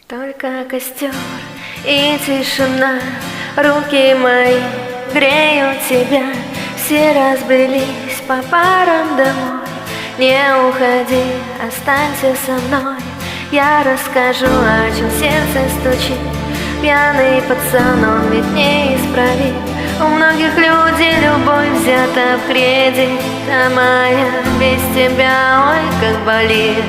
Только костер и тишина, руки мои греют тебя. Все разбрелись по парам домой. Не уходи, останься со мной. Я расскажу, о чем сердце стучит. Пьяный пацан, он ведь неисправим. У многих людей любовь взята в кредит, а моя без тебя, ой, как болит.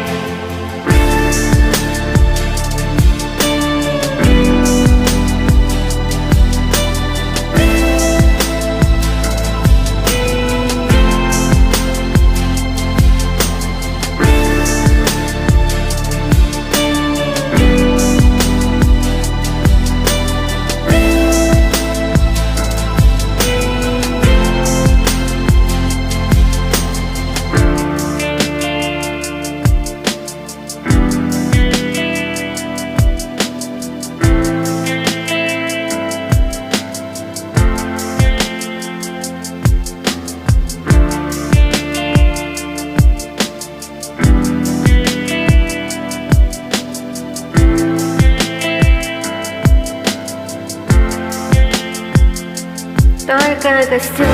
Только костер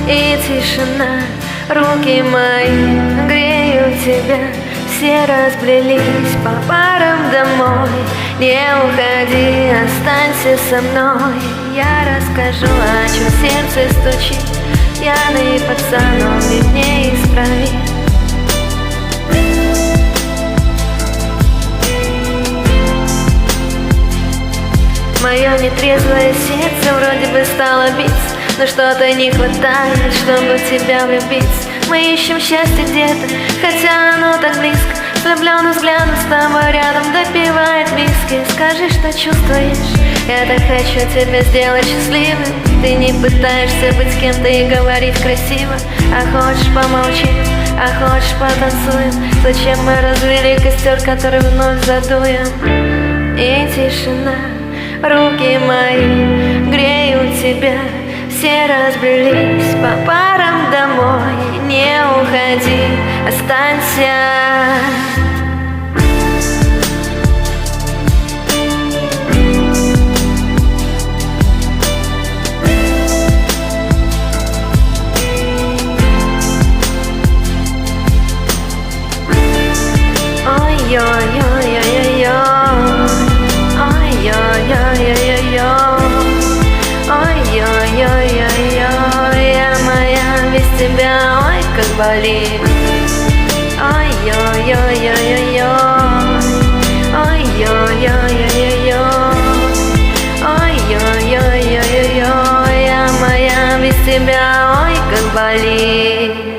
и тишина, руки мои греют тебя. Все разбрелись по парам домой. Не уходи, останься со мной. Я расскажу, о чем сердце стучит. Пьяный пацан, он ведь неисправим. Мое нетрезвое сердце вроде бы стало биться, но что-то не хватает, чтобы в тебя влюбиться. Мы ищем счастье где-то, хотя оно так близко. С влюбленным взглядом с тобой рядом допивает виски. Скажи, что чувствуешь, я так хочу тебя сделать счастливым. Ты не пытаешься быть с кем-то и говорить красиво. А хочешь помолчим, а хочешь потанцуем. Зачем мы развели костер, который вновь задуем? И тишина, руки мои греют тебя. Все разбрелись по парам домой. Не уходи, останься. Ой-ой-ой-ой-ой-ой, ой-ой-ой-ой-ой-ой, ой-ой-ой-ой-ой, я моя без тебя, ой, как болит. Ой-ой-ой-ой-ой-ой, ой-ой-ой-ой-ой-ой, ой-ой-ой-ой-ой-ой, я моя без тебя, ой, как болит.